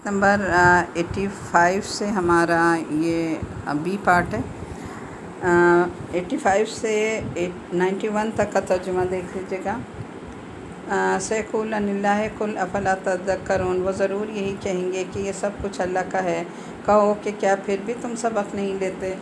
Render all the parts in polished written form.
Number 85 سے ہمارا یہ بی پارٹ ہے۔ 85 سے 91 تک کا ترجمہ دیکھ لیجیے گا۔ سیقولن اللہ قل افلا تذکرون، وہ ضرور یہی کہیں گے کہ یہ سب کچھ اللہ کا ہے، کہو کہ کیا پھر بھی تم سبق نہیں لیتے؟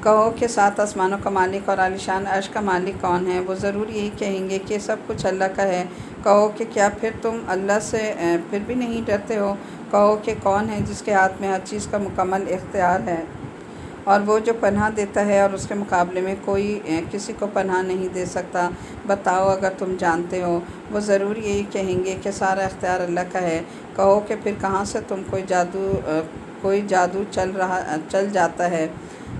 کہو کہ 7 آسمانوں کا مالک اور عالیشان عرش کا مالک کون ہے؟ وہ ضرور یہی کہیں گے کہ یہ سب کچھ اللہ کا ہے، کہو کہ کیا پھر تم اللہ سے پھر بھی نہیں ڈرتے ہو؟ کہو کہ کون ہے جس کے ہاتھ میں ہر چیز کا مکمل اختیار ہے، اور وہ جو پناہ دیتا ہے اور اس کے مقابلے میں کوئی کسی کو پناہ نہیں دے سکتا، بتاؤ اگر تم جانتے ہو۔ وہ ضرور یہی کہیں گے کہ سارا اختیار اللہ کا ہے، کہو کہ پھر کہاں سے تم کوئی جادو چل جاتا ہے؟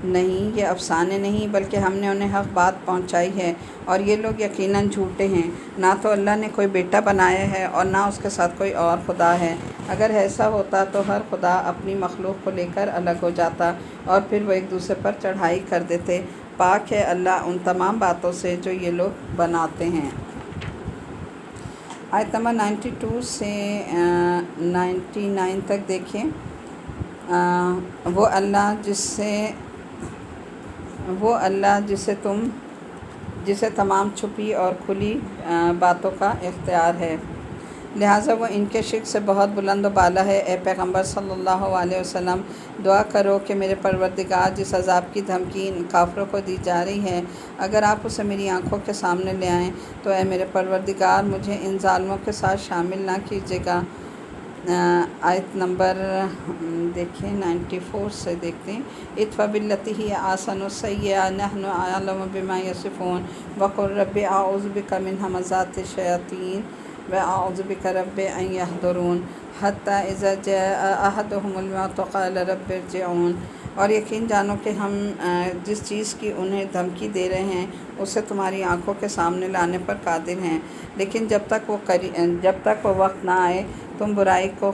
نہیں، یہ افسانے نہیں بلکہ ہم نے انہیں حق بات پہنچائی ہے، اور یہ لوگ یقیناً جھوٹے ہیں۔ نہ تو اللہ نے کوئی بیٹا بنایا ہے اور نہ اس کے ساتھ کوئی اور خدا ہے، اگر ایسا ہوتا تو ہر خدا اپنی مخلوق کو لے کر الگ ہو جاتا اور پھر وہ ایک دوسرے پر چڑھائی کر دیتے۔ پاک ہے اللہ ان تمام باتوں سے جو یہ لوگ بناتے ہیں۔ آیت نمبر 92 سے 99 تک دیکھیں۔ وہ اللہ جسے تمام چھپی اور کھلی باتوں کا اختیار ہے، لہٰذا وہ ان کے شرک سے بہت بلند و بالا ہے۔ اے پیغمبر صلی اللہ علیہ وسلم، دعا کرو کہ میرے پروردگار جس عذاب کی دھمکی ان کافروں کو دی جا رہی ہے، اگر آپ اسے میری آنکھوں کے سامنے لے آئیں تو اے میرے پروردگار مجھے ان ظالموں کے ساتھ شامل نہ کیجیے گا۔ آیت نمبر دیکھیں 94 سے دیکھتے ہیں۔ ادفع بالتی ہی احسن السیئۃ نحن اعلم بما یصفون وقل رب اعوذ بک من ھمزات الشیاطین واعوذ بک رب ان یحضرون حتی اذا جاء احدهم الموت قال رب ارجعون۔ اور یقین جانو کہ ہم جس چیز کی انہیں دھمکی دے رہے ہیں اسے تمہاری آنکھوں کے سامنے لانے پر قادر ہیں، لیکن جب تک وہ وقت نہ آئے تم برائی کو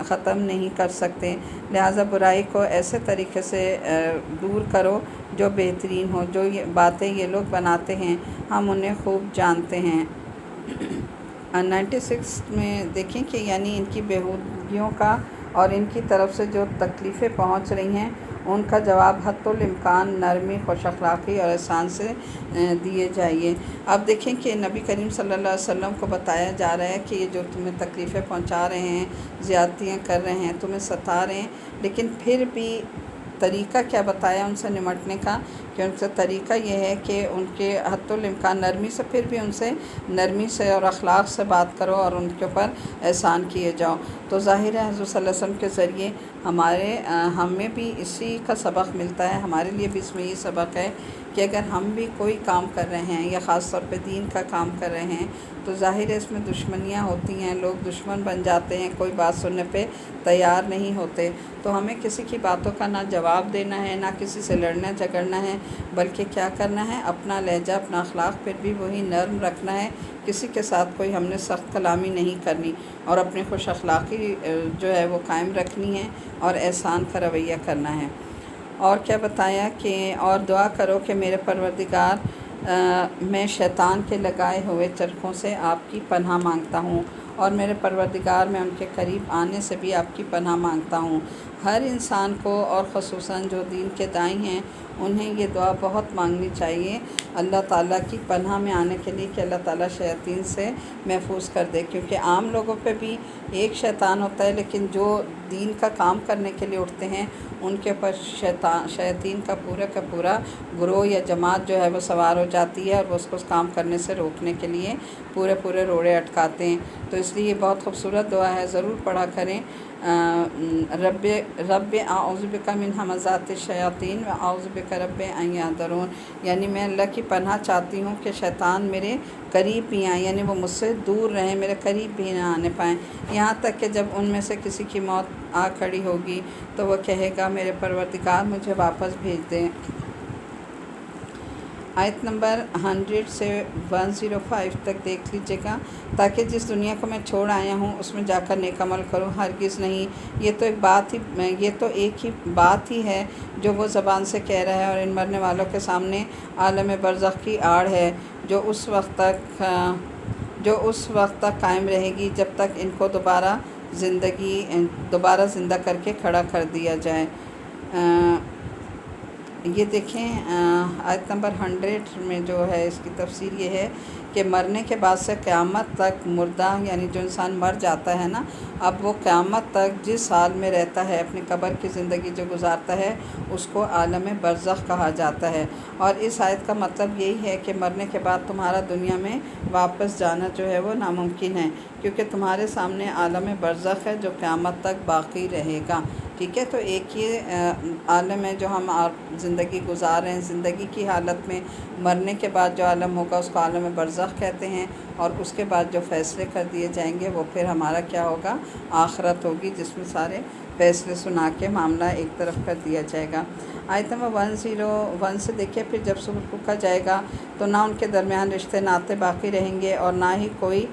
ختم نہیں کر سکتے، لہٰذا برائی کو ایسے طریقے سے دور کرو جو بہترین ہو۔ جو باتیں یہ لوگ بناتے ہیں ہم انہیں خوب جانتے ہیں۔ 96 میں دیکھیں کہ یعنی ان کی بےہودگیوں کا اور ان کی طرف سے جو تکلیفیں پہنچ رہی ہیں ان کا جواب حتی الامکان نرمی، خوش اخلاقی اور احسان سے دیے جائیے۔ اب دیکھیں کہ نبی کریم صلی اللہ علیہ وسلم کو بتایا جا رہا ہے کہ یہ جو تمہیں تکلیفیں پہنچا رہے ہیں، زیادتیاں کر رہے ہیں، تمہیں ستا رہے ہیں، لیکن پھر بھی طریقہ کیا بتایا ان سے نمٹنے کا، کہ ان سے طریقہ یہ ہے کہ ان کے حتی الامکان نرمی سے، پھر بھی ان سے نرمی سے اور اخلاق سے بات کرو اور ان کے اوپر احسان کیے جاؤ۔ تو ظاہر ہے حضور صلی اللہ علیہ وسلم کے ذریعے ہمیں بھی اسی کا سبق ملتا ہے، ہمارے لیے بھی اس میں یہ سبق ہے کہ اگر ہم بھی کوئی کام کر رہے ہیں یا خاص طور پہ دین کا کام کر رہے ہیں تو ظاہر ہے اس میں دشمنیاں ہوتی ہیں، لوگ دشمن بن جاتے ہیں، کوئی بات سننے پہ تیار نہیں ہوتے، تو ہمیں کسی کی باتوں کا نہ جواب دینا ہے، نہ کسی سے لڑنا جھگڑنا ہے، بلکہ کیا کرنا ہے، اپنا لہجہ، اپنا اخلاق پھر بھی وہی نرم رکھنا ہے، کسی کے ساتھ کوئی ہم نے سخت کلامی نہیں کرنی، اور اپنی خوش اخلاقی جو ہے وہ قائم رکھنی ہے اور احسان کا رویہ کرنا ہے۔ اور کیا بتایا کہ اور دعا کرو کہ میرے پروردگار میں شیطان کے لگائے ہوئے چرخوں سے آپ کی پناہ مانگتا ہوں، اور میرے پروردگار میں ان کے قریب آنے سے بھی آپ کی پناہ مانگتا ہوں۔ ہر انسان کو اور خصوصاً جو دین کے داعی ہیں انہیں یہ دعا بہت مانگنی چاہیے اللہ تعالیٰ کی پناہ میں آنے کے لیے کہ اللہ تعالیٰ شیاطین سے محفوظ کر دے، کیونکہ عام لوگوں پہ بھی ایک شیطان ہوتا ہے، لیکن جو دین کا کام کرنے کے لیے اٹھتے ہیں ان کے اوپر شیاطین کا پورا گروہ یا جماعت جو ہے وہ سوار ہو جاتی ہے، اور وہ اس کو کام کرنے سے روکنے کے لیے پورے روڑے اٹکاتے ہیں۔ تو اس لیے یہ بہت خوبصورت دعا ہے، ضرور پڑھا کریں۔ رب اعوذ بک من ھمزات الشیاطین واعوذ بک رب ان یحضرون، یعنی میں اللہ کی پناہ چاہتی ہوں کہ شیطان میرے قریب بھی آئیں، یعنی وہ مجھ سے دور رہیں، میرے قریب بھی نہ آنے پائیں، یہاں تک کہ جب ان میں سے کسی کی موت آ کھڑی ہوگی تو وہ کہے گا میرے پروردگار مجھے واپس بھیج دیں۔ آیت نمبر 100 سے 105 تک دیکھ لیجیے گا۔ تاکہ جس دنیا کو میں چھوڑ آیا ہوں اس میں جا کر نیک عمل کروں، ہرگز نہیں، یہ تو ایک ہی بات ہی ہے جو وہ زبان سے کہہ رہا ہے، اور ان مرنے والوں کے سامنے عالم برزخ کی آڑ ہے جو اس وقت تک قائم رہے گی جب تک ان کو دوبارہ دوبارہ زندہ کر کے کھڑا کر دیا جائے۔ یہ دیکھیں آیت نمبر 100 میں جو ہے اس کی تفسیر یہ ہے کہ مرنے کے بعد سے قیامت تک مردہ یعنی جو انسان مر جاتا ہے نا، اب وہ قیامت تک جس حال میں رہتا ہے، اپنی قبر کی زندگی جو گزارتا ہے، اس کو عالم برزخ کہا جاتا ہے۔ اور اس آیت کا مطلب یہی ہے کہ مرنے کے بعد تمہارا دنیا میں واپس جانا جو ہے وہ ناممکن ہے، کیونکہ تمہارے سامنے عالم برزخ ہے جو قیامت تک باقی رہے گا۔ ٹھیک ہے، تو ایک یہ عالم ہے جو ہم زندگی گزار رہے ہیں، زندگی کی حالت میں مرنے کے بعد جو عالم ہوگا اس کو عالم برزخ کہتے ہیں، اور اس کے بعد جو فیصلے کر دیے جائیں گے وہ پھر ہمارا کیا ہوگا، آخرت ہوگی، جس میں سارے فیصلے سنا کے معاملہ ایک طرف کر دیا جائے گا۔ آیت نمبر 101 سے دیکھیں، پھر جب سور پھونکا جائے گا تو نہ ان کے درمیان رشتے ناطے باقی رہیں گے اور نہ ہی کوئی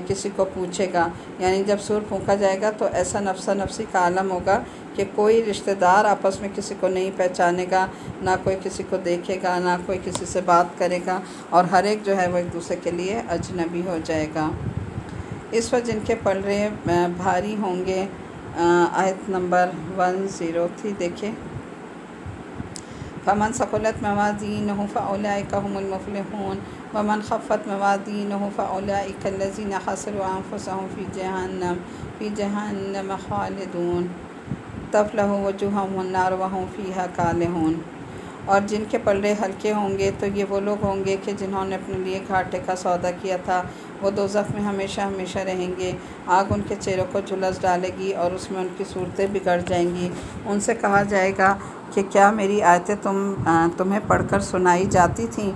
کسی کو پوچھے گا۔ یعنی جب سور پھونکا جائے گا تو ایسا نفسا نفسی کا عالم ہوگا کہ کوئی رشتہ دار آپس میں کسی کو نہیں پہچانے گا، نہ کوئی کسی کو دیکھے گا، نہ کوئی کسی سے بات کرے گا، اور ہر ایک جو ہے وہ ایک دوسرے کے لیے اجنبی ہو جائے گا۔ اس وقت جن کے پلڑے بھاری ہوں گے، آیت نمبر 103 دیکھیں، فمن ثقلت موازینہ فاولئک هم المفلحون ومن خفت موازینہ فاولئک الذین خسروا انفسهم فی جہنم خالدون تفلح وجوہہم النار وہم فیہا کالحون۔ اور جن کے پلڑے ہلکے ہوں گے تو یہ وہ لوگ ہوں گے کہ جنہوں نے اپنے لیے گھاٹے کا سودا کیا تھا، وہ دوزخ میں ہمیشہ ہمیشہ رہیں گے۔ آگ ان کے چہروں کو جھلس ڈالے گی اور اس میں ان کی صورتیں بگڑ جائیں گی۔ ان سے کہا جائے گا کہ کیا میری آیتیں تمہیں پڑھ کر سنائی جاتی تھیں؟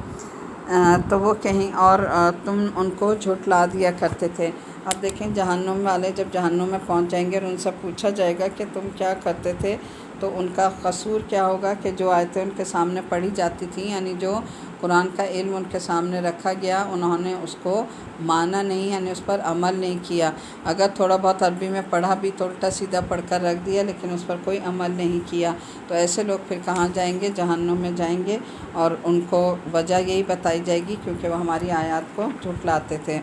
تو وہ کہیں اور تم ان کو جھٹلا دیا کرتے تھے۔ اب دیکھیں جہنم والے جب جہنم میں پہنچ جائیں گے اور ان سے پوچھا جائے گا کہ تم کیا کرتے تھے، تو ان کا قصور کیا ہوگا کہ جو آیتیں ان کے سامنے پڑھی جاتی تھیں، یعنی جو قرآن کا علم ان کے سامنے رکھا گیا، انہوں نے اس کو مانا نہیں، یعنی اس پر عمل نہیں کیا۔ اگر تھوڑا بہت عربی میں پڑھا بھی تو الٹا سیدھا پڑھ کر رکھ دیا، لیکن اس پر کوئی عمل نہیں کیا، تو ایسے لوگ پھر کہاں جائیں گے؟ جہنم میں جائیں گے، اور ان کو وجہ یہی بتائی جائے گی کیونکہ وہ ہماری آیات کو جھٹلاتے تھے۔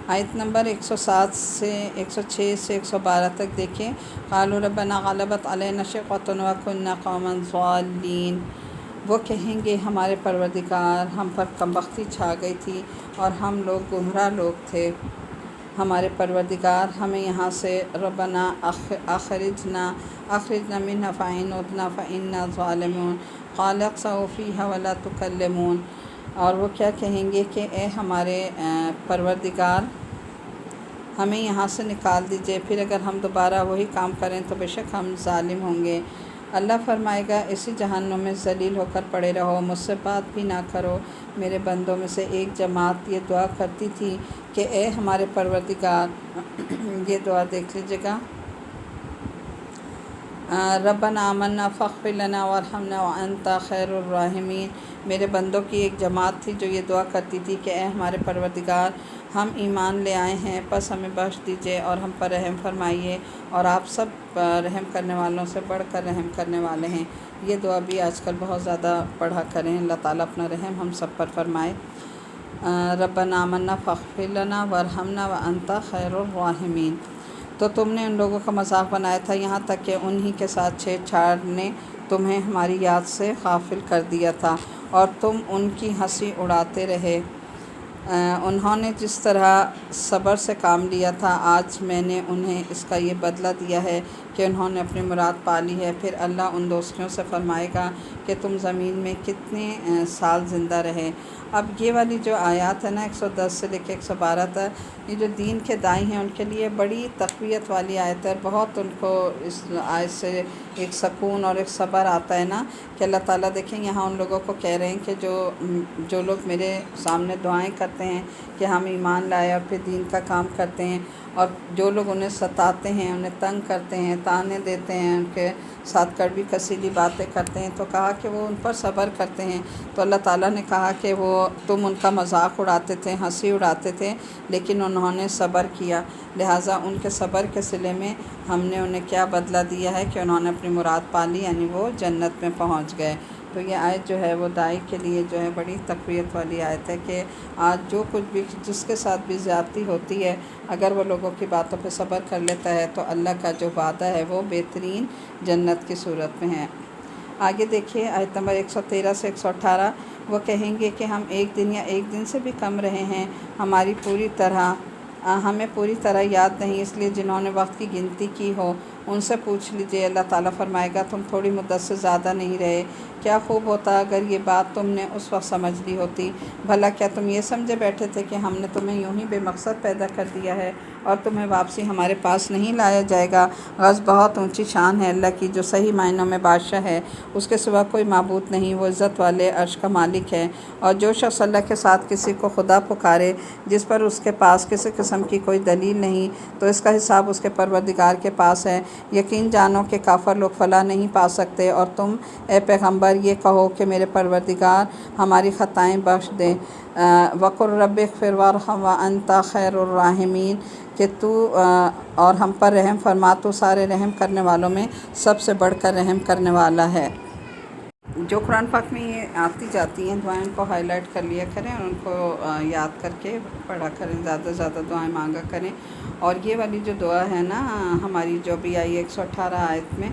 آیت نمبر 106 سے 112 تک دیکھیں، قالوا ربنا غلبت علینا شقوتنا وکنا قوما ضالین۔ وہ کہیں گے ہمارے پروردگار، ہم پر کمبختی چھا گئی تھی اور ہم لوگ گمراہ لوگ تھے۔ ہمارے پروردگار ہمیں یہاں سے ربنا اخرجنا منها فإن عدنا فإنا ظالمون قال اخسئوا فيها ولا تكلمون۔ اور وہ کیا کہیں گے کہ اے ہمارے پروردگار، ہمیں یہاں سے نکال دیجئے، پھر اگر ہم دوبارہ وہی کام کریں تو بے شک ہم ظالم ہوں گے۔ اللہ فرمائے گا اسی جہنم میں ذلیل ہو کر پڑے رہو، مجھ سے بات بھی نہ کرو۔ میرے بندوں میں سے ایک جماعت یہ دعا کرتی تھی کہ اے ہمارے پروردگار، یہ دعا دیکھ لیجیے گا، ربنا آمنا فاغفر لنا وارحمنا وانت خیر الراحمین۔ میرے بندوں کی ایک جماعت تھی جو یہ دعا کرتی تھی کہ اے ہمارے پروردگار، ہم ایمان لے آئے ہیں، پس ہمیں بخش دیجئے اور ہم پر رحم فرمائیے، اور آپ سب رحم کرنے والوں سے بڑھ کر رحم کرنے والے ہیں۔ یہ دعا بھی آج کل بہت زیادہ پڑھا کریں، اللہ تعالیٰ اپنا رحم ہم سب پر فرمائے۔ ربنا آمنا فاغفر لنا وارحمنا وانت خیر الراحمین۔ تو تم نے ان لوگوں کا مذاق بنایا تھا یہاں تک کہ انہی کے ساتھ چھیڑ چھاڑ نے تمہیں ہماری یاد سے غافل کر دیا تھا، اور تم ان کی ہنسی اڑاتے رہے۔ انہوں نے جس طرح صبر سے کام لیا تھا، آج میں نے انہیں اس کا یہ بدلہ دیا ہے کہ انہوں نے اپنی مراد پا لی ہے۔ پھر اللہ ان دوستیوں سے فرمائے گا کہ تم زمین میں کتنے سال زندہ رہے۔ اب یہ والی جو آیات ہے نا 110 سے لے کے 112 تک، یہ جو دین کے دائیں ہیں ان کے لیے بڑی تقویت والی آیت ہے، بہت ان کو اس آیت سے ایک سکون اور ایک صبر آتا ہے نا، کہ اللہ تعالیٰ دیکھیں یہاں ان لوگوں کو کہہ رہے ہیں کہ جو لوگ میرے سامنے دعائیں کرتے ہیں کہ ہم ایمان لائے اور پھر دین کا کام کرتے ہیں، اور جو لوگ انہیں ستاتے ہیں، انہیں تنگ کرتے ہیں، طعنے دیتے ہیں، ان کے ساتھ کڑوی کسیلی باتیں کرتے ہیں، تو کہا کہ وہ ان پر صبر کرتے ہیں۔ تو اللہ تعالیٰ نے کہا کہ وہ تم ان کا مذاق اڑاتے تھے، ہنسی اڑاتے تھے، لیکن انہوں نے صبر کیا، لہٰذا ان کے صبر کے صلے میں ہم نے انہیں کیا بدلہ دیا ہے کہ انہوں نے اپنی مراد پا لی، یعنی وہ جنت میں پہنچ گئے۔ تو یہ آیت جو ہے وہ داعی کے لیے جو ہے بڑی تقویت والی آیت ہے کہ آج جو کچھ بھی جس کے ساتھ بھی زیادتی ہوتی ہے، اگر وہ لوگوں کی باتوں پہ صبر کر لیتا ہے تو اللہ کا جو وعدہ ہے وہ بہترین جنت کی صورت میں ہے۔ آگے دیکھیے آیت نمبر 113 سے 118، وہ کہیں گے کہ ہم ایک دن یا ایک دن سے بھی کم رہے ہیں، ہمیں پوری طرح یاد نہیں، اس لیے جنہوں نے وقت کی گنتی کی ہو ان سے پوچھ لیجئے، اللہ تعالیٰ فرمائے گا تم تھوڑی مدت سے زیادہ نہیں رہے۔ کیا خوب ہوتا اگر یہ بات تم نے اس وقت سمجھ لی ہوتی، بھلا کیا تم یہ سمجھے بیٹھے تھے کہ ہم نے تمہیں یوں ہی بے مقصد پیدا کر دیا ہے اور تمہیں واپسی ہمارے پاس نہیں لایا جائے گا۔ غض بہت اونچی شان ہے اللہ کی، جو صحیح معنوں میں بادشاہ ہے، اس کے سوا کوئی معبود نہیں، وہ عزت والے عرش کا مالک ہے۔ اور جو شخص اللہ کے ساتھ کسی کو خدا پکارے جس پر اس کے پاس کسی قسم کی کوئی دلیل نہیں، تو اس کا حساب اس کے پروردگار کے پاس ہے۔ یقین جانو کہ کافر لوگ فلاح نہیں پا سکتے، اور تم اے پیغمبر یہ کہو کہ میرے پروردگار ہماری خطائیں بخش دے۔ وَقُلْ رَبِّ اغْفِرْ وَارْحَمْ وَأَنْتَ خَيْرُ الرَّاحِمِينَ، کہ تو اور ہم پر رحم فرما، تو سارے رحم کرنے والوں میں سب سے بڑھ کر رحم کرنے والا ہے۔ جو قرآن پاک میں یہ آتی جاتی ہیں دعائیں، ان کو ہائی لائٹ کر لیا کریں اور ان کو یاد کر کے پڑھا کریں، زیادہ سے زیادہ دعائیں مانگا کریں۔ اور یہ والی جو دعا ہے نا ہماری جو بھی آئی 118 آیت میں،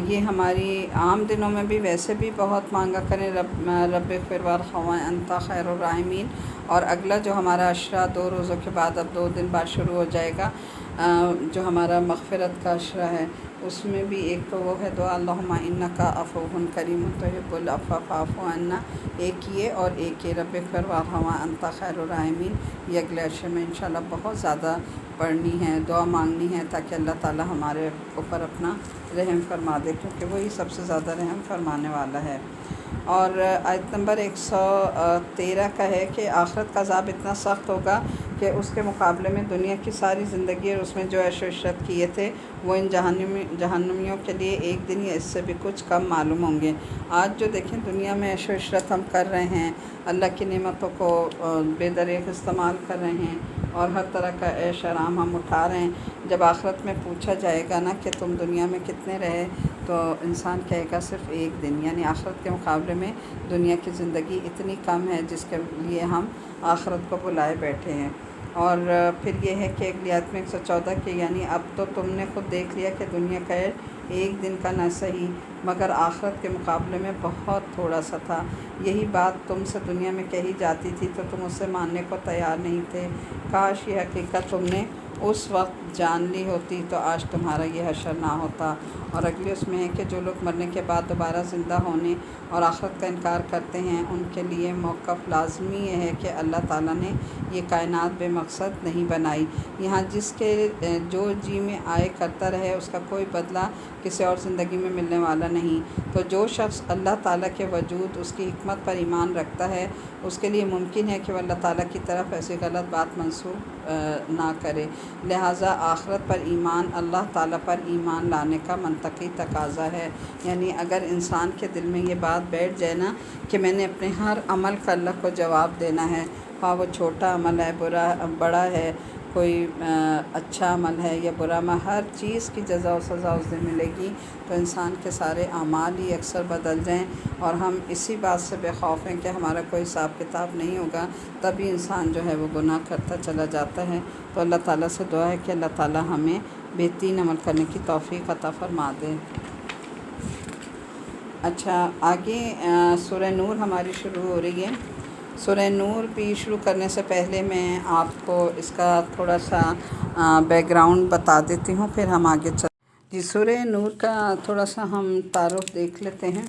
یہ ہماری عام دنوں میں بھی ویسے بھی بہت مانگا کریں، رب اغفر وارحم وانت خیر الراحمین۔ اور اگلا جو ہمارا عشرہ 2 روزوں کے بعد اب 2 دن بعد شروع ہو جائے گا، جو ہمارا مغفرت کا عشرہ ہے، اس میں بھی ایک تو وہ ہے دعا اللہم انکا عفو کریم تحب العفو فاعف عنا، ایک یہ اور ایک یہ رب اغفر وارحم وانت خیر الراحمین، یہ اگلے عشرے میں انشاءاللہ بہت زیادہ پڑھنی ہے، دعا مانگنی ہے، تاکہ اللہ تعالی ہمارے اوپر اپنا رحم فرما دے، کیونکہ وہی سب سے زیادہ رحم فرمانے والا ہے۔ اور آیت نمبر 113 کا ہے کہ آخرت کا عذاب اتنا سخت ہوگا کہ اس کے مقابلے میں دنیا کی ساری زندگی اور اس میں جو عیش و عشرت کیے تھے وہ ان جہنمیوں کے لیے ایک دن یا اس سے بھی کچھ کم معلوم ہوں گے۔ آج جو دیکھیں دنیا میں عیش و عشرت ہم کر رہے ہیں، اللہ کی نعمتوں کو بے دریغ استعمال کر رہے ہیں اور ہر طرح کا عیش آرام ہم اٹھا رہے ہیں، جب آخرت میں پوچھا جائے گا نا کہ تم دنیا میں کتنے رہے، تو انسان کہے گا صرف ایک دن، یعنی آخرت کے مقابلے میں دنیا کی زندگی اتنی کم ہے جس کے لیے ہم آخرت کو بلائے بیٹھے ہیں۔ اور پھر یہ ہے کہ اگلی آیت میں 114 کہ یعنی اب تو تم نے خود دیکھ لیا کہ دنیا کا ایک دن کا نہ صحیح مگر آخرت کے مقابلے میں بہت تھوڑا سا تھا، یہی بات تم سے دنیا میں کہی جاتی تھی تو تم اسے ماننے کو تیار نہیں تھے، کاش یہ حقیقت تم نے اس وقت جان لی ہوتی تو آج تمہارا یہ حشر نہ ہوتا۔ اور اگلی اس میں ہے کہ جو لوگ مرنے کے بعد دوبارہ زندہ ہونے اور آخرت کا انکار کرتے ہیں، ان کے لیے موقف لازمی یہ ہے کہ اللہ تعالیٰ نے یہ کائنات بے مقصد نہیں بنائی، یہاں جس کے جو جی میں آئے کرتا رہے اس کا کوئی بدلہ کسی اور زندگی میں ملنے والا نہیں۔ تو جو شخص اللہ تعالیٰ کے وجود، اس کی حکمت پر ایمان رکھتا ہے، اس کے لیے ممکن ہے کہ وہ اللہ تعالیٰ کی طرف ایسی غلط بات منسوب نہ کرے، لہٰذا آخرت پر ایمان اللہ تعالیٰ پر ایمان لانے کا منطقی تقاضا ہے۔ یعنی اگر انسان کے دل میں یہ بات بیٹھ جائے نا کہ میں نے اپنے ہر عمل کا اللہ کو جواب دینا ہے، خواہ وہ چھوٹا عمل ہے، بڑا ہے، کوئی اچھا عمل ہے یا برا عمل، ہر چیز کی جزا و سزا اس دن ملے گی، تو انسان کے سارے اعمال ہی اکثر بدل جائیں اور ہم اسی بات سے بے خوف ہیں کہ ہمارا کوئی حساب کتاب نہیں ہوگا، تبھی انسان جو ہے وہ گناہ کرتا چلا جاتا ہے۔ تو اللہ تعالیٰ سے دعا ہے کہ اللہ تعالیٰ ہمیں بہترین عمل کرنے کی توفیق عطا فرما دے۔ اچھا آگے سورہ نور ہماری شروع ہو رہی ہے۔ سورہ نور بھی شروع کرنے سے پہلے میں آپ کو اس کا تھوڑا سا بیک گراؤنڈ بتا دیتی ہوں، پھر ہم آگے جی سورہ نور کا تھوڑا سا ہم تعارف دیکھ لیتے ہیں۔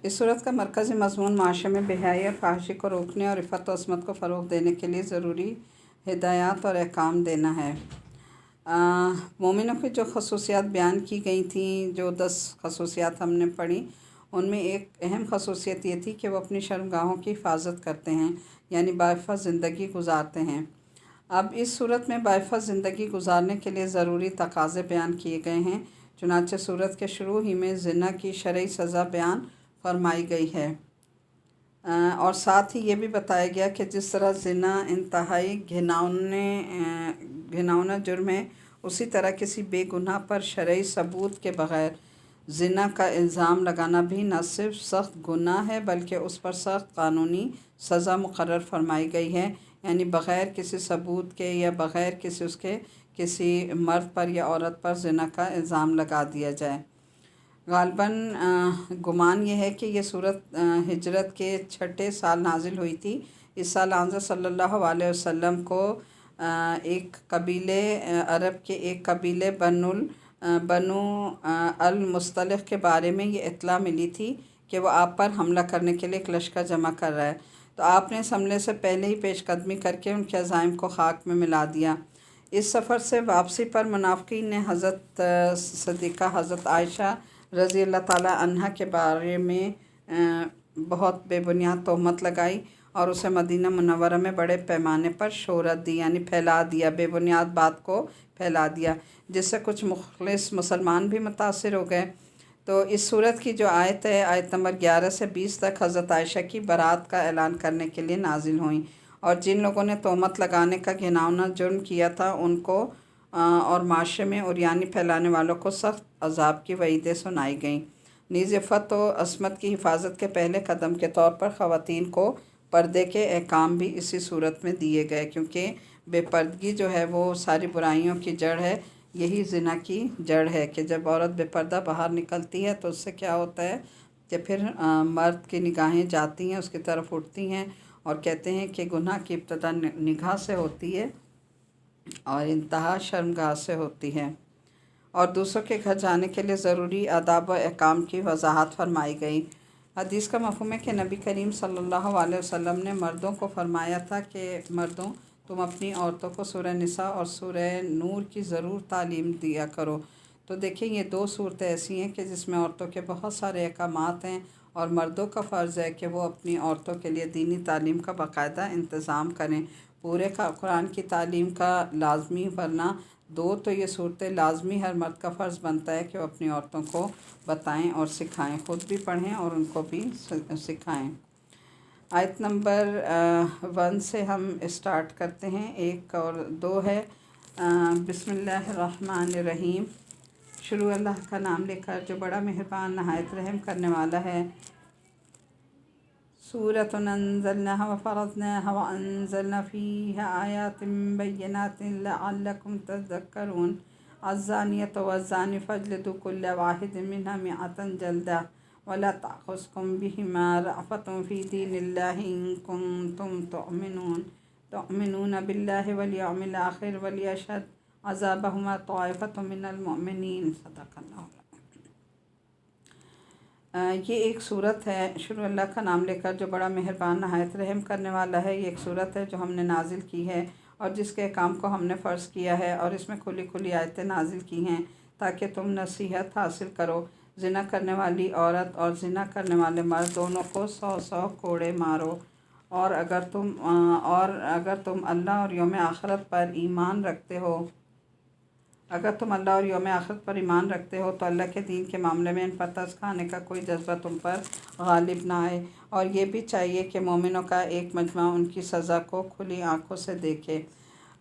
اس صورت کا مرکزی مضمون معاشرے میں بے حیائی اور فحاشی کو روکنے اور عفت و عصمت کو فروغ دینے کے لیے ضروری ہدایات اور احکام دینا ہے۔ مومنوں کی جو خصوصیات بیان کی گئی تھیں، جو 10 خصوصیات ہم نے پڑھی، ان میں ایک اہم خصوصیت یہ تھی کہ وہ اپنی شرمگاہوں کی حفاظت کرتے ہیں، یعنی باعفت زندگی گزارتے ہیں۔ اب اس صورت میں باعفت زندگی گزارنے کے لیے ضروری تقاضے بیان کیے گئے ہیں، چنانچہ صورت کے شروع ہی میں زنا کی شرعی سزا بیان فرمائی گئی ہے، اور ساتھ ہی یہ بھی بتایا گیا کہ جس طرح زنا انتہائی گھناؤنا جرم ہے، اسی طرح کسی بے گناہ پر شرعی ثبوت کے بغیر زنا کا الزام لگانا بھی نہ صرف سخت گناہ ہے بلکہ اس پر سخت قانونی سزا مقرر فرمائی گئی ہے، یعنی بغیر کسی ثبوت کے یا بغیر کسی مرد پر یا عورت پر زنا کا الزام لگا دیا جائے۔ غالباً گمان یہ ہے کہ یہ صورت ہجرت کے 6 سال نازل ہوئی تھی۔ اس سال حضرت صلی اللہ علیہ وسلم کو ایک قبیلے عرب کے ایک قبیلے بنو المصطلق کے بارے میں یہ اطلاع ملی تھی کہ وہ آپ پر حملہ کرنے کے لیے ایک لشکر جمع کر رہا ہے، تو آپ نے اس حملے سے پہلے ہی پیش قدمی کر کے ان کے عزائم کو خاک میں ملا دیا۔ اس سفر سے واپسی پر منافقین نے حضرت صدیقہ حضرت عائشہ رضی اللہ تعالیٰ عنہا کے بارے میں بہت بے بنیاد تہمت لگائی اور اسے مدینہ منورہ میں بڑے پیمانے پر شہرت دی، یعنی پھیلا دیا، بے بنیاد بات کو پھیلا دیا، جس سے کچھ مخلص مسلمان بھی متاثر ہو گئے۔ تو اس صورت کی جو آیت ہے، آیت نمبر 11 سے 20 تک حضرت عائشہ کی برات کا اعلان کرنے کے لیے نازل ہوئیں، اور جن لوگوں نے تہمت لگانے کا گھناؤنا جرم کیا تھا ان کو اور معاشرے میں عریانی پھیلانے والوں کو سخت عذاب کی وعیدیں سنائی گئیں۔ نیز عفت و عصمت کی حفاظت کے پہلے قدم کے طور پر خواتین کو پردے کے احکام بھی اسی صورت میں دیے گئے، کیونکہ بے پردگی جو ہے وہ ساری برائیوں کی جڑ ہے، یہی زنا کی جڑ ہے کہ جب عورت بے پردہ باہر نکلتی ہے تو اس سے کیا ہوتا ہے کہ پھر مرد کی نگاہیں جاتی ہیں، اس کی طرف اٹھتی ہیں، اور کہتے ہیں کہ گناہ کی ابتدا نگاہ سے ہوتی ہے اور انتہا شرمگاہ سے ہوتی ہے، اور دوسروں کے گھر جانے کے لیے ضروری آداب و احکام کی وضاحت فرمائی گئی۔ حدیث کا مفہوم ہے کہ نبی کریم صلی اللہ علیہ وسلم نے مردوں کو فرمایا تھا کہ مردوں، تم اپنی عورتوں کو سورہ نساء اور سورہ نور کی ضرور تعلیم دیا کرو۔ تو دیکھیں یہ 2 صورتیں ایسی ہیں کہ جس میں عورتوں کے بہت سارے احکامات ہیں، اور مردوں کا فرض ہے کہ وہ اپنی عورتوں کے لیے دینی تعلیم کا باقاعدہ انتظام کریں، پورے قرآن کی تعلیم کا لازمی، ورنہ 2 تو یہ صورتیں لازمی ہر مرد کا فرض بنتا ہے کہ وہ اپنی عورتوں کو بتائیں اور سکھائیں، خود بھی پڑھیں اور ان کو بھی سکھائیں۔ آیت نمبر 1 سے ہم اسٹارٹ کرتے ہیں، 1 اور 2 ہے۔ بسم اللہ الرحمن الرحیم، شروع اللہ کا نام لے کر جو بڑا مہربان نہایت رحم کرنے والا ہے۔ سورۃ انزلناها وفرضناها وانزلنا فيها آیات بینات لعلکم تذکرون۔ الزانیۃ والزانی فاجلدوا کل واحد منہما 100 جلدہ ولا تأخذکم بہما رأفۃ فی دین اللہ ان کنتم تؤمنون باللہ والیوم الآخر ولیشہد عذابہما طائفۃ من المؤمنین۔ صدق اللہ۔ یہ ایک صورت ہے، شروع اللہ کا نام لے کر جو بڑا مہربان نہایت رحم کرنے والا ہے۔ یہ ایک صورت ہے جو ہم نے نازل کی ہے اور جس کے احکام کو ہم نے فرض کیا ہے، اور اس میں کھلی کھلی آیتیں نازل کی ہیں تاکہ تم نصیحت حاصل کرو۔ زنا کرنے والی عورت اور زنا کرنے والے مرد دونوں کو 100 کوڑے مارو، اور اگر تم اللہ اور یوم آخرت پر ایمان رکھتے ہو تو اللہ کے دین کے معاملے میں ان پر ترس کھانے کا کوئی جذبہ تم پر غالب نہ آئے، اور یہ بھی چاہیے کہ مومنوں کا ایک مجمع ان کی سزا کو کھلی آنکھوں سے دیکھے۔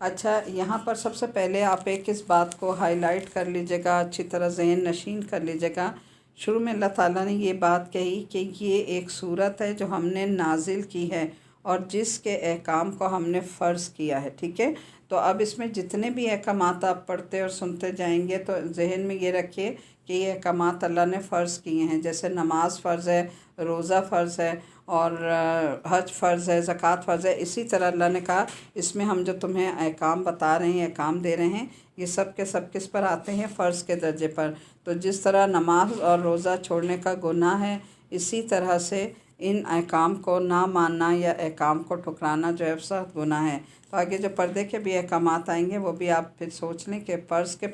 اچھا، یہاں پر سب سے پہلے آپ ایک اس بات کو ہائی لائٹ کر لیجیے گا، اچھی طرح ذہن نشین کر لیجیے گا۔ شروع میں اللہ تعالیٰ نے یہ بات کہی کہ یہ ایک صورت ہے جو ہم نے نازل کی ہے اور جس کے احکام کو ہم نے فرض کیا ہے، ٹھیک ہے؟ تو اب اس میں جتنے بھی احکامات آپ پڑھتے اور سنتے جائیں گے تو ذہن میں یہ رکھیے کہ یہ احکامات اللہ نے فرض کیے ہیں، جیسے نماز فرض ہے، روزہ فرض ہے، اور حج فرض ہے، زکوٰۃ فرض ہے۔ اسی طرح اللہ نے کہا اس میں ہم جو تمہیں احکام بتا رہے ہیں، احکام دے رہے ہیں، یہ سب کے سب کس پر آتے ہیں؟ فرض کے درجے پر۔ تو جس طرح نماز اور روزہ چھوڑنے کا گناہ ہے، اسی طرح سے ان احکام کو نہ ماننا یا احکام کو ٹھکرانا جو ہے سخت گناہ ہے۔ تو آگے جو پردے کے بھی احکامات آئیں گے وہ بھی آپ پھر سوچ لیں کہ فرض کے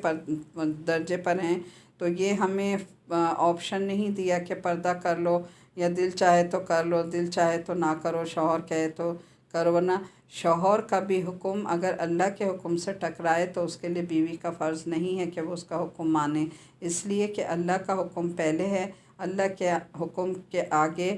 درجے پر ہیں، تو یہ ہمیں آپشن نہیں دیا کہ پردہ کر لو، یا دل چاہے تو کر لو، دل چاہے تو نہ کرو، شوہر کہے تو کرو، ورنہ شوہر کا بھی حکم اگر اللہ کے حکم سے ٹکرائے تو اس کے لیے بیوی کا فرض نہیں ہے کہ وہ اس کا حکم مانے، اس لیے کہ اللہ کا حکم پہلے ہے۔ اللہ کے حکم کے آگے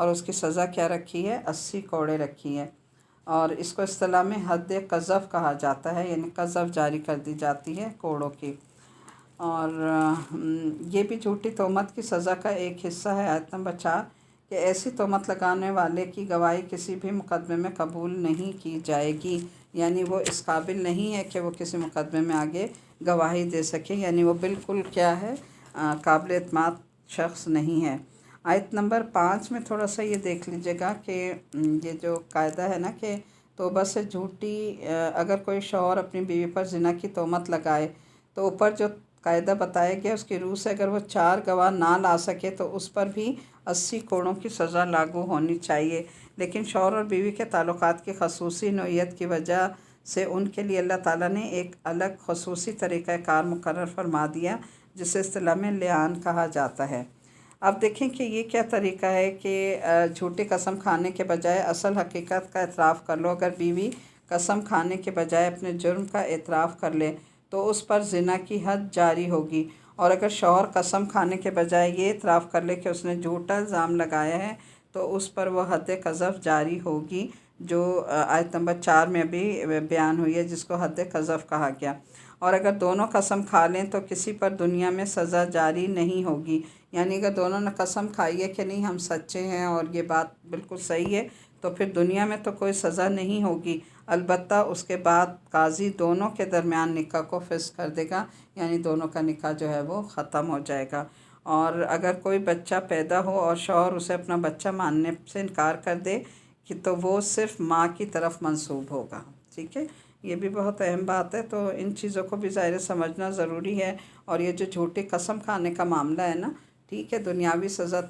اور اس کی سزا کیا رکھی ہے؟ 80 کوڑے رکھی ہے، اور اس کو اصطلاح میں حد قذف کہا جاتا ہے، یعنی قذف جاری کر دی جاتی ہے کوڑوں کی۔ اور یہ بھی جھوٹی تہمت کی سزا کا ایک حصہ ہے۔ آیت نمبر 4 کہ ایسی تہمت لگانے والے کی گواہی کسی بھی مقدمے میں قبول نہیں کی جائے گی، یعنی وہ اس قابل نہیں ہے کہ وہ کسی مقدمے میں آگے گواہی دے سکے، یعنی وہ بالکل کیا ہے، قابل اعتماد شخص نہیں ہے۔ آیت نمبر 5 میں تھوڑا سا یہ دیکھ لیجیے گا کہ یہ جو قاعدہ ہے نا کہ توبہ سے جھوٹی، اگر کوئی شوہر اپنی بیوی پر زنا کی تہمت لگائے تو اوپر جو قاعدہ بتایا گیا اس کی روح سے اگر وہ 4 گواہ نہ لا سکے تو اس پر بھی 80 کوڑوں کی سزا لاگو ہونی چاہیے۔ لیکن شوہر اور بیوی کے تعلقات کی خصوصی نوعیت کی وجہ سے ان کے لیے اللہ تعالیٰ نے ایک الگ خصوصی طریقہ کار مقرر فرما دیا، جسے اصطلاح میں لعان کہا جاتا ہے۔ اب دیکھیں کہ یہ کیا طریقہ ہے کہ جھوٹی قسم کھانے کے بجائے اصل حقیقت کا اعتراف کر لو۔ اگر بیوی قسم کھانے کے بجائے اپنے جرم کا اعتراف کر لے تو اس پر زنا کی حد جاری ہوگی، اور اگر شوہر قسم کھانے کے بجائے یہ اعتراف کر لے کہ اس نے جھوٹا الزام لگایا ہے تو اس پر وہ حد قذف جاری ہوگی، جو آیت نمبر 4 میں ابھی بیان ہوئی ہے، جس کو حد قذف کہا گیا۔ اور اگر دونوں قسم کھا لیں تو کسی پر دنیا میں سزا جاری نہیں ہوگی، یعنی اگر دونوں نے قسم کھائی ہے کہ نہیں ہم سچے ہیں اور یہ بات بالکل صحیح ہے تو پھر دنیا میں تو کوئی سزا نہیں ہوگی، البتہ اس کے بعد قاضی دونوں کے درمیان نکاح کو فسخ کر دے گا، یعنی دونوں کا نکاح جو ہے وہ ختم ہو جائے گا۔ اور اگر کوئی بچہ پیدا ہو اور شوہر اسے اپنا بچہ ماننے سے انکار کر دے کہ تو وہ صرف ماں کی طرف منسوب ہوگا، ٹھیک ہے۔ یہ بھی بہت اہم بات ہے، تو ان چیزوں کو بھی ظاہر سمجھنا ضروری ہے۔ اور یہ جو جھوٹی قسم کھانے کا معاملہ ہے نا، ٹھیک ہے، دنیاوی سزا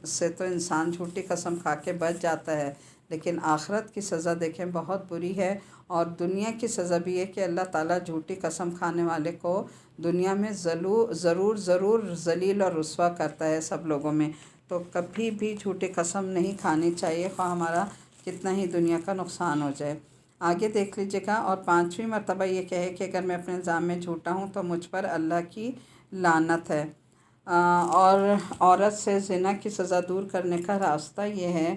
سے تو انسان جھوٹی قسم کھا کے بچ جاتا ہے، لیکن آخرت کی سزا دیکھیں بہت بری ہے۔ اور دنیا کی سزا بھی ہے کہ اللہ تعالیٰ جھوٹی قسم کھانے والے کو دنیا میں ضرور ذلیل اور رسوا کرتا ہے سب لوگوں میں۔ تو کبھی بھی جھوٹی قسم نہیں کھانی چاہیے، خواہ ہمارا کتنا ہی دنیا کا نقصان ہو جائے۔ آگے دیکھ لیجیے گا، اور 5ویں مرتبہ یہ کہے کہ اگر میں اپنے الزام میں جھوٹا ہوں تو مجھ پر اللہ کی لعنت ہے۔ اور عورت سے زنا کی سزا دور کرنے کا راستہ یہ ہے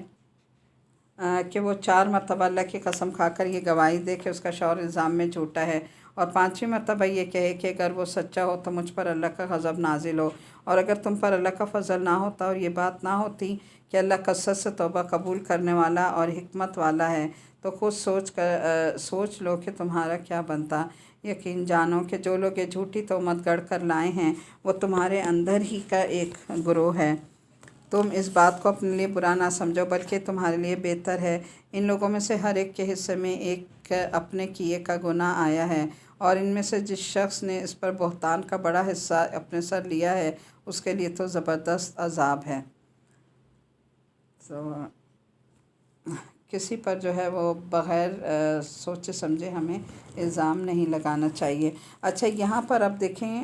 کہ وہ 4 مرتبہ اللہ کی قسم کھا کر یہ گواہی دے کہ اس کا شوہر الزام میں جھوٹا ہے، اور 5ویں مرتبہ یہ کہے کہ اگر وہ سچا ہو تو مجھ پر اللہ کا غضب نازل ہو۔ اور اگر تم پر اللہ کا فضل نہ ہوتا اور یہ بات نہ ہوتی کہ اللہ کثرت سے توبہ قبول کرنے والا اور حکمت والا ہے، تو خود سوچ لو کہ تمہارا کیا بنتا۔ یقین جانو کہ جو لوگ یہ جھوٹی تہمت گڑھ کر لائے ہیں وہ تمہارے اندر ہی کا ایک گروہ ہے۔ تم اس بات کو اپنے لیے برا نہ سمجھو، بلکہ تمہارے لیے بہتر ہے۔ ان لوگوں میں سے ہر ایک کے حصے میں ایک اپنے کیے کا گناہ آیا ہے، اور ان میں سے جس شخص نے اس پر بہتان کا بڑا حصہ اپنے سر لیا ہے اس کے لیے تو زبردست عذاب ہے۔ تو کسی پر جو ہے وہ بغیر سوچے سمجھے ہمیں الزام نہیں لگانا چاہیے۔ اچھا، یہاں پر اب دیکھیں،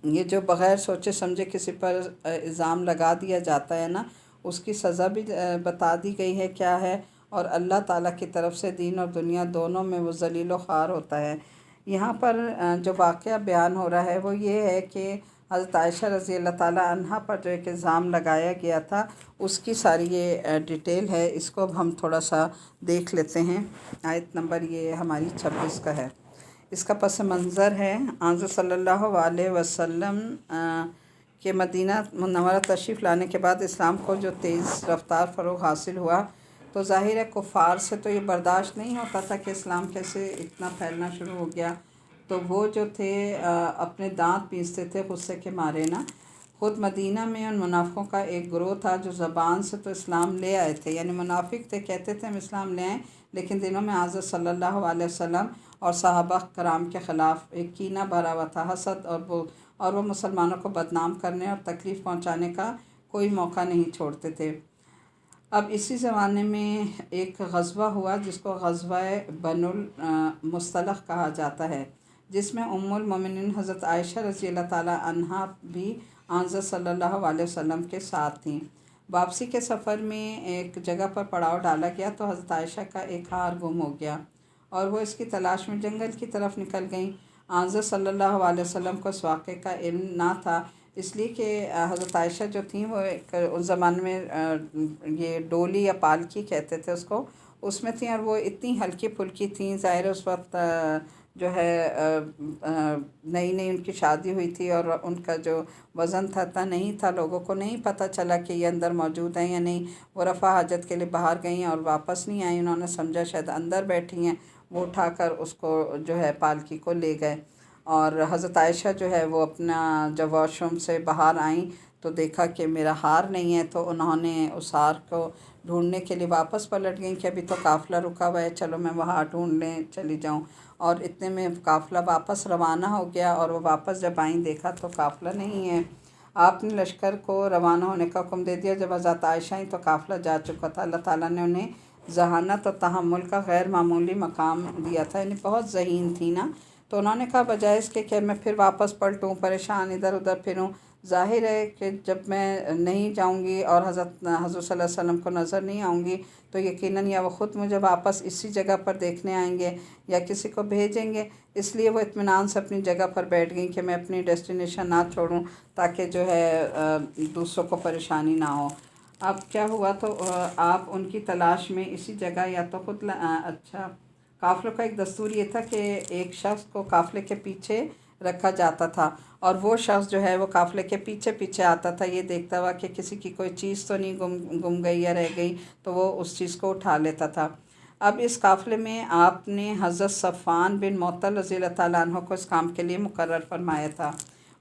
یہ جو بغیر سوچے سمجھے کسی پر الزام لگا دیا جاتا ہے نا، اس کی سزا بھی بتا دی گئی ہے کیا ہے، اور اللہ تعالیٰ کی طرف سے دین اور دنیا دونوں میں وہ ذلیل و خوار ہوتا ہے۔ یہاں پر جو واقعہ بیان ہو رہا ہے وہ یہ ہے کہ حضرت عائشہ رضی اللہ تعالیٰ عنہا پر جو ایک الزام لگایا گیا تھا اس کی ساری یہ ڈیٹیل ہے، اس کو اب ہم تھوڑا سا دیکھ لیتے ہیں۔ آیت نمبر یہ ہماری 26 کا ہے۔ اس کا پس منظر ہے، حضرت صلی اللہ علیہ وسلم کے مدینہ منورہ تشریف لانے کے بعد اسلام کو جو تیز رفتار فروغ حاصل ہوا، تو ظاہر ہے کفار سے تو یہ برداشت نہیں ہوتا تھا کہ اسلام کیسے اتنا پھیلنا شروع ہو گیا۔ تو وہ جو تھے اپنے دانت پیستے تھے غصے کے مارے نا۔ خود مدینہ میں ان منافقوں کا ایک گروہ تھا جو زبان سے تو اسلام لے آئے تھے، یعنی منافق تھے، کہتے تھے ہم اسلام لے آئیں، لیکن دلوں میں حضرت صلی اللہ علیہ وسلم اور صحابہ کرام کے خلاف ایک کینہ بھرا ہوا تھا، حسد اور وہ مسلمانوں کو بدنام کرنے اور تکلیف پہنچانے کا کوئی موقع نہیں چھوڑتے تھے۔ اب اسی زمانے میں ایک غزوہ ہوا جس کو غزوہ بنو المصطلق کہا جاتا ہے، جس میں ام المومنین حضرت عائشہ رضی اللہ تعالیٰ عنہا بھی حضرت صلی اللہ علیہ وسلم کے ساتھ تھیں۔ واپسی کے سفر میں ایک جگہ پر پڑاؤ ڈالا گیا تو حضرت عائشہ کا ایک ہار گم ہو گیا اور وہ اس کی تلاش میں جنگل کی طرف نکل گئیں۔ حضرت صلی اللہ علیہ وسلم کو اس واقعے کا علم نہ تھا، اس لیے کہ حضرت عائشہ جو تھیں وہ ایک اس زمانے میں یہ ڈولی یا پالکی کہتے تھے اس کو، اس میں تھیں، اور وہ اتنی ہلکی پھلکی تھیں. ظاہر اس وقت جو ہے نئی نئی ان کی شادی ہوئی تھی، اور ان کا جو وزن تھا اتنا نہیں تھا، لوگوں کو نہیں پتہ چلا کہ یہ اندر موجود ہیں یا نہیں. وہ رفع حاجت کے لیے باہر گئیں اور واپس نہیں آئیں. انہوں نے سمجھا شاید اندر بیٹھی ہیں، وہ اٹھا کر اس کو جو ہے پالکی کو لے گئے. اور حضرت عائشہ جو ہے وہ اپنا جب واش روم سے باہر آئیں تو دیکھا کہ میرا ہار نہیں ہے، تو انہوں نے اس ہار کو ڈھونڈنے کے لیے واپس پلٹ گئیں کہ ابھی تو قافلہ رکا ہوا ہے، چلو میں وہاں ڈھونڈنے چلی جاؤں. اور اتنے میں قافلہ واپس روانہ ہو گیا، اور وہ واپس جب آئیں دیکھا تو قافلہ نہیں ہے. آپ نے لشکر کو روانہ ہونے کا حکم دے دیا. جب حضرت عائشہ آئیں تو قافلہ جا چکا تھا. اللہ تعالیٰ نے انہیں ذہانت اور تحمل کا غیر معمولی مقام دیا تھا، یعنی بہت ذہین تھی نا. تو انہوں نے کہا بجائے اس کے کہ میں پھر واپس پلٹوں، پریشان ادھر ادھر پھروں، ظاہر ہے کہ جب میں نہیں جاؤں گی اور حضرت صلی اللہ علیہ وسلم کو نظر نہیں آؤں گی تو یقیناً یا وہ خود مجھے واپس اسی جگہ پر دیکھنے آئیں گے یا کسی کو بھیجیں گے. اس لیے وہ اطمینان سے اپنی جگہ پر بیٹھ گئیں کہ میں اپنی ڈیسٹینیشن نہ چھوڑوں تاکہ جو ہے دوسروں کو پریشانی نہ ہو. اب کیا ہوا تو آپ ان کی تلاش میں اسی جگہ یا تو خود اچھا، قافلوں کا ایک دستور یہ تھا کہ ایک شخص کو قافلے کے پیچھے رکھا جاتا تھا، اور وہ شخص جو ہے وہ قافلے کے پیچھے پیچھے آتا تھا، یہ دیکھتا ہوا کہ کسی کی کوئی چیز تو نہیں گم گئی یا رہ گئی، تو وہ اس چیز کو اٹھا لیتا تھا. اب اس قافلے میں آپ نے حضرت صفوان بن معطل رضی اللہ تعالیٰ عنہ کو اس کام کے لیے مقرر فرمایا تھا.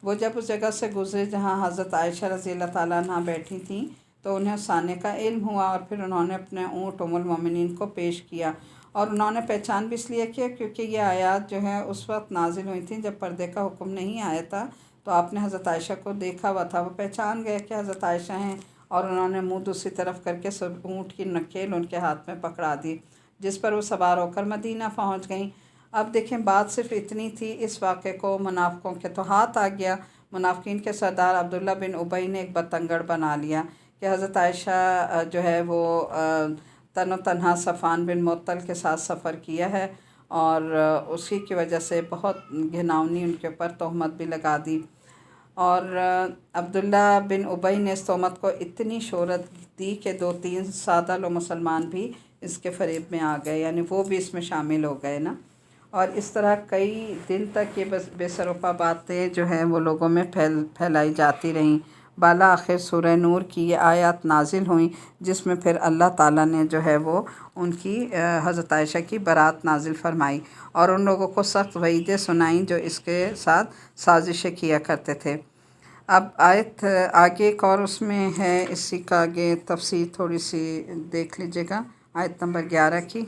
وہ جب اس جگہ سے گزرے جہاں حضرت عائشہ رضی اللہ تعالیٰ عنہ بیٹھی تھیں تو انہیں اس آنے کا علم ہوا، اور پھر انہوں نے اپنے اونٹ ام المومنین کو پیش کیا. اور انہوں نے پہچان بھی اس لیے کیا کیونکہ یہ آیات جو ہیں اس وقت نازل ہوئی تھیں جب پردے کا حکم نہیں آیا تھا. تو آپ نے حضرت عائشہ کو دیکھا ہوا تھا، وہ پہچان گئے کہ حضرت عائشہ ہیں، اور انہوں نے منہ دوسری طرف کر کے اونٹ کی نکیل ان کے ہاتھ میں پکڑا دی، جس پر وہ سوار ہو کر مدینہ پہنچ گئیں. اب دیکھیں بات صرف اتنی تھی، اس واقعے کو منافقوں کے تو ہاتھ آ گیا. منافقین کے سردار عبداللہ بن ابی نے ایک بتنگڑ بنا لیا کہ حضرت عائشہ جو ہے وہ تن و تنہا صفوان بن معطل کے ساتھ سفر کیا ہے، اور اسی کی وجہ سے بہت گھناؤنی ان کے اوپر تہمت بھی لگا دی. اور عبداللہ بن ابی نے اس تہمت کو اتنی شہرت دی کہ 2-3 سادہ لو مسلمان بھی اس کے فریب میں آ گئے، یعنی وہ بھی اس میں شامل ہو گئے نا. اور اس طرح کئی دن تک یہ بے سروپا باتیں جو ہیں وہ لوگوں میں پھیلائی جاتی رہیں. بالآخر سورہ نور کی یہ آیات نازل ہوئیں جس میں پھر اللہ تعالیٰ نے جو ہے وہ ان کی حضرت عائشہ کی برات نازل فرمائی، اور ان لوگوں کو سخت وعیدیں سنائیں جو اس کے ساتھ سازشیں کیا کرتے تھے. اب آیت آگے ایک اور اس میں ہے، اسی کا آگے تفسیر تھوڑی سی دیکھ لیجئے گا، آیت نمبر 11 کی.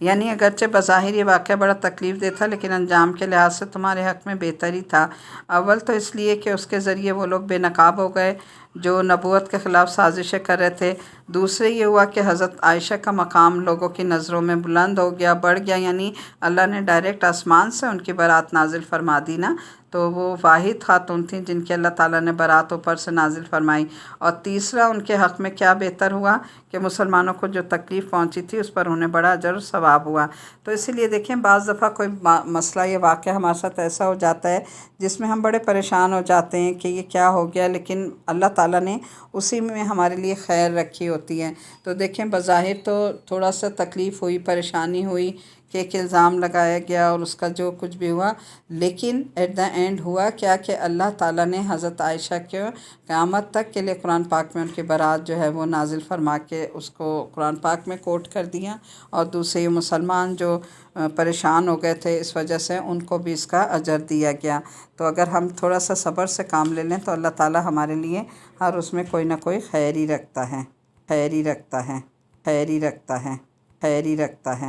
یعنی اگرچہ بظاہر یہ واقعہ بڑا تکلیف دہ تھا لیکن انجام کے لحاظ سے تمہارے حق میں بہتری تھا. اول تو اس لیے کہ اس کے ذریعے وہ لوگ بے نقاب ہو گئے جو نبوت کے خلاف سازشیں کر رہے تھے. دوسرے یہ ہوا کہ حضرت عائشہ کا مقام لوگوں کی نظروں میں بلند ہو گیا، بڑھ گیا، یعنی اللہ نے ڈائریکٹ آسمان سے ان کی برات نازل فرما دی نا. تو وہ واحد خاتون تھیں جن کی اللہ تعالیٰ نے برات اوپر سے نازل فرمائی. اور تیسرا ان کے حق میں کیا بہتر ہوا کہ مسلمانوں کو جو تکلیف پہنچی تھی اس پر انہیں بڑا اجر و ثواب ہوا. تو اسی لیے دیکھیں بعض دفعہ کوئی مسئلہ یا واقعہ ہمارے ساتھ ایسا ہو جاتا ہے جس میں ہم بڑے پریشان ہو جاتے ہیں کہ یہ کیا ہو گیا، لیکن اللہ تعالیٰ نے اسی میں ہمارے لیے خیر رکھی ہوتی ہے. تو دیکھیں بظاہر تو تھوڑا سا تکلیف ہوئی، پریشانی ہوئی کہ ایک الزام لگایا گیا اور اس کا جو کچھ بھی ہوا، لیکن ایٹ دا اینڈ ہوا کیا کہ اللہ تعالیٰ نے حضرت عائشہ کے قیامت تک کے لیے قرآن پاک میں ان کی برات جو ہے وہ نازل فرما کے اس کو قرآن پاک میں کوٹ کر دیا. اور دوسرے مسلمان جو پریشان ہو گئے تھے اس وجہ سے ان کو بھی اس کا اجر دیا گیا. تو اگر ہم تھوڑا سا صبر سے کام لے لیں تو اللہ تعالیٰ ہمارے لیے ہر اس میں کوئی نہ کوئی خیر ہی رکھتا ہے، خیر ہی رکھتا ہے، خیر ہی رکھتا ہے، خیر ہی رکھتا ہے.